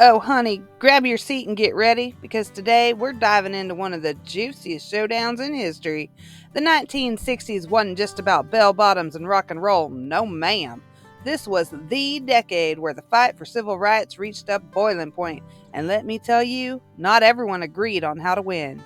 Oh, honey, grab your seat and get ready because today we're diving into one of the juiciest showdowns in history. The 1960s wasn't just about bell bottoms and rock and roll, no ma'am. This was the decade where the fight for civil rights reached a boiling point, and let me tell you, not everyone agreed on how to win.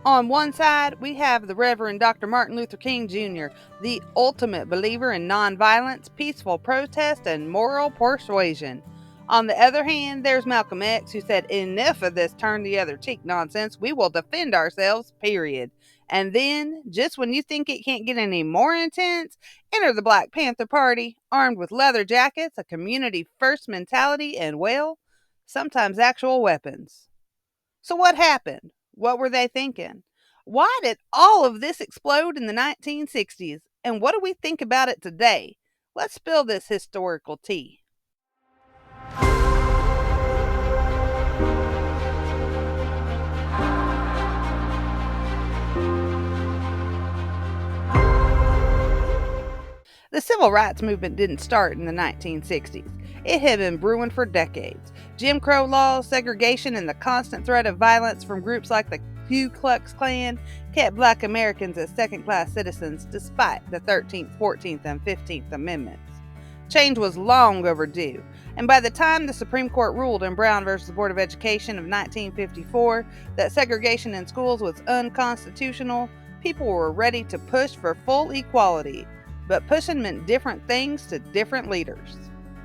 On one side, we have the Reverend Dr. Martin Luther King Jr., the ultimate believer in nonviolence, peaceful protest, and moral persuasion. On the other hand, there's Malcolm X, who said, "Enough of this turn the other cheek nonsense. We will defend ourselves, period." And then, just when you think it can't get any more intense, enter the Black Panther Party, armed with leather jackets, a community first mentality, and, well, sometimes actual weapons. So, what happened? What were they thinking? Why did all of this explode in the 1960s? And what do we think about it today? Let's spill this historical tea. The civil rights movement didn't start in the 1960s. It had been brewing for decades. Jim Crow laws, segregation, and the constant threat of violence from groups like the Ku Klux Klan kept black Americans as second class citizens despite the 13th, 14th, and 15th Amendments. Change was long overdue, and by the time the Supreme Court ruled in Brown versus Board of Education of 1954 that segregation in schools was unconstitutional, people were ready to push for full equality, but pushing meant different things to different leaders.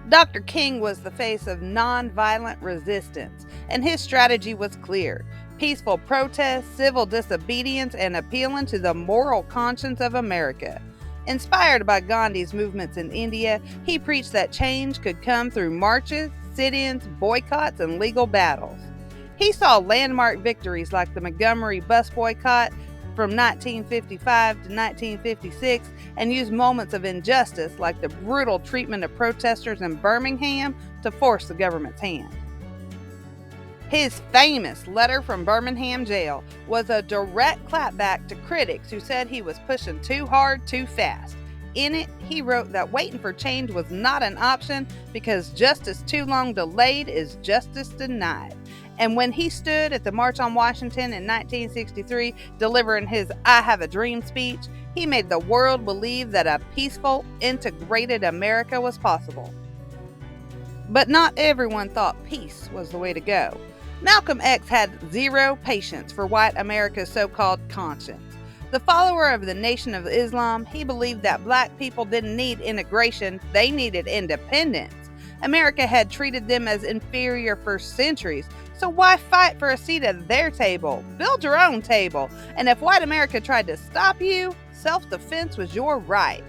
Dr. King was the face of nonviolent resistance, and his strategy was clear: peaceful protest, civil disobedience, and appealing to the moral conscience of America. Inspired by Gandhi's movements in India, he preached that change could come through marches, sit-ins, boycotts, and legal battles. He saw landmark victories like the Montgomery bus boycott from 1955 to 1956 and used moments of injustice like the brutal treatment of protesters in Birmingham to force the government's hand. His famous letter from Birmingham jail was a direct clapback to critics who said he was pushing too hard, too fast. In it, he wrote that waiting for change was not an option because justice too long delayed is justice denied. And when he stood at the March on Washington in 1963 delivering his "I Have a Dream" speech, he made the world believe that a peaceful, integrated America was possible. But not everyone thought peace was the way to go. Malcolm X had zero patience for white America's so-called conscience. The follower of the Nation of Islam, he believed that black people didn't need integration, they needed independence. America had treated them as inferior for centuries, so why fight for a seat at their table? Build your own table. And if white America tried to stop you, self-defense was your right.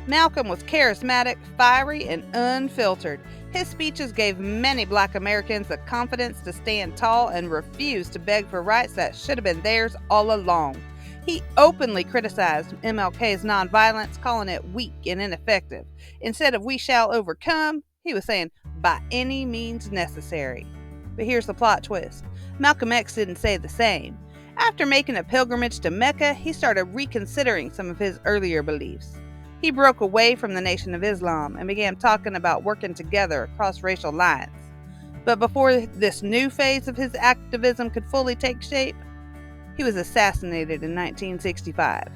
Malcolm was charismatic, fiery, and unfiltered. His speeches gave many black Americans the confidence to stand tall and refuse to beg for rights that should have been theirs all along. He openly criticized MLK's nonviolence, calling it weak and ineffective. Instead of "we shall overcome," he was saying "by any means necessary." But here's the plot twist. Malcolm X didn't say the same. After making a pilgrimage to Mecca, he started reconsidering some of his earlier beliefs. He broke away from the Nation of Islam and began talking about working together across racial lines. But before this new phase of his activism could fully take shape, he was assassinated in 1965.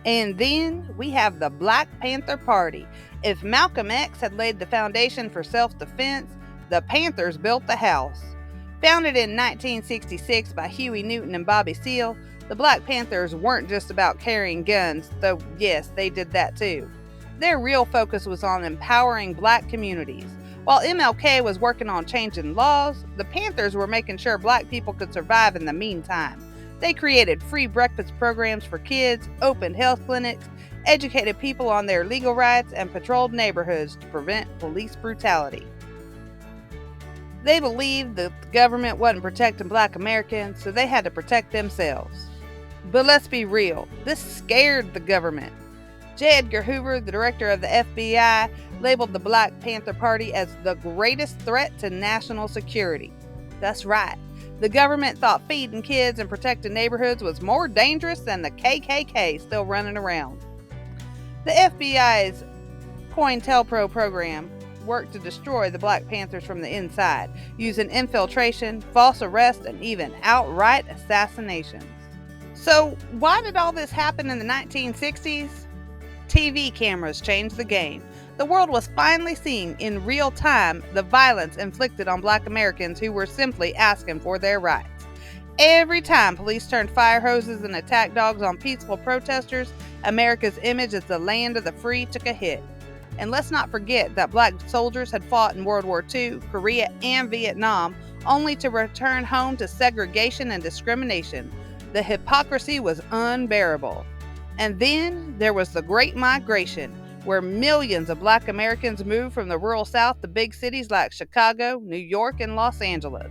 And then we have the Black Panther Party. If Malcolm X had laid the foundation for self-defense, the Panthers built the house. Founded in 1966 by Huey Newton and Bobby Seale, the Black Panthers weren't just about carrying guns, though yes, they did that too. Their real focus was on empowering black communities. While MLK was working on changing laws, the Panthers were making sure black people could survive in the meantime. They created free breakfast programs for kids, opened health clinics, educated people on their legal rights, and patrolled neighborhoods to prevent police brutality. They believed that the government wasn't protecting black Americans, so they had to protect themselves. But let's be real, this scared the government. J. Edgar Hoover, the director of the FBI, labeled the Black Panther Party as the greatest threat to national security. That's right. The government thought feeding kids and protecting neighborhoods was more dangerous than the KKK still running around. The FBI's COINTELPRO program worked to destroy the Black Panthers from the inside, using infiltration, false arrests, and even outright assassinations. So, why did all this happen in the 1960s? TV cameras changed the game. The world was finally seeing in real time the violence inflicted on Black Americans who were simply asking for their rights. Every time police turned fire hoses and attack dogs on peaceful protesters, America's image as the land of the free took a hit. And let's not forget that Black soldiers had fought in World War II, Korea, and Vietnam, only to return home to segregation and discrimination. The hypocrisy was unbearable. And then there was the Great Migration, where millions of Black Americans moved from the rural South to big cities like Chicago, New York, and Los Angeles.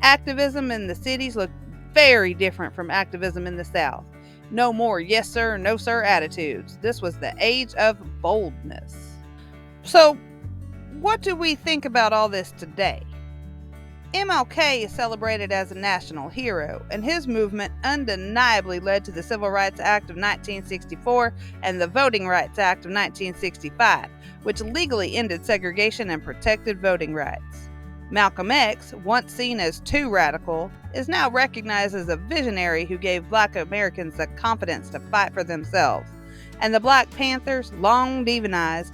Activism in the cities looked very different from activism in the South. No more yes sir, no sir attitudes. This was the age of boldness. So, what do we think about all this today? MLK is celebrated as a national hero, and his movement undeniably led to the Civil Rights Act of 1964 and the Voting Rights Act of 1965, which legally ended segregation and protected voting rights. Malcolm X, once seen as too radical, is now recognized as a visionary who gave Black Americans the confidence to fight for themselves. And the Black Panthers, long demonized,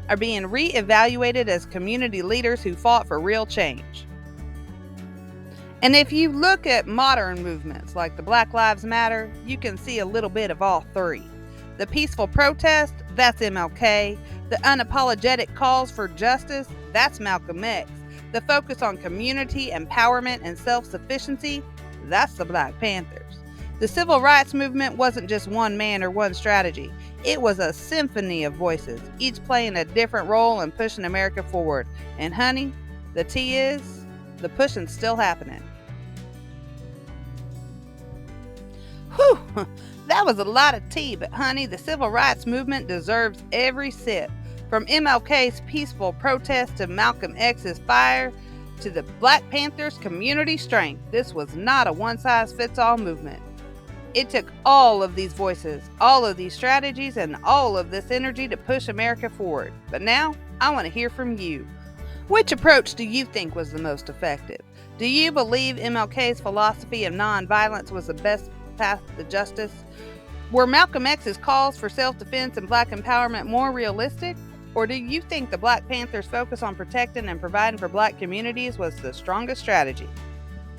are being re-evaluated as community leaders who fought for real change. And if you look at modern movements like the Black Lives Matter, you can see a little bit of all three. The peaceful protest, that's MLK. The unapologetic calls for justice, that's Malcolm X. The focus on community, empowerment, and self-sufficiency, that's the Black Panthers. The civil rights movement wasn't just one man or one strategy. It was a symphony of voices, each playing a different role in pushing America forward. And honey, the tea is, the pushing's still happening. Whew, that was a lot of tea, but honey, the civil rights movement deserves every sip. From MLK's peaceful protest to Malcolm X's fire to the Black Panthers' community strength, this was not a one-size-fits-all movement. It took all of these voices, all of these strategies, and all of this energy to push America forward. But now, I want to hear from you. Which approach do you think was the most effective? Do you believe MLK's philosophy of nonviolence was the best path to justice? Were Malcolm X's calls for self-defense and Black empowerment more realistic? Or do you think the Black Panthers' focus on protecting and providing for Black communities was the strongest strategy?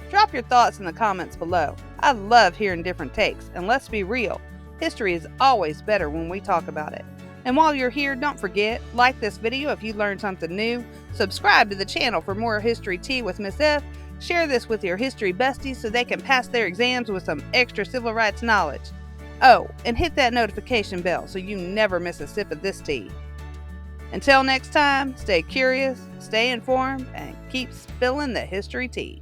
Drop your thoughts in the comments below. I love hearing different takes, and let's be real, history is always better when we talk about it. And while you're here, don't forget, like this video if you learned something new, subscribe to the channel for more history tea with Miss F, share this with your history besties so they can pass their exams with some extra civil rights knowledge. Oh, and hit that notification bell so you never miss a sip of this tea. Until next time, stay curious, stay informed, and keep spilling the history tea.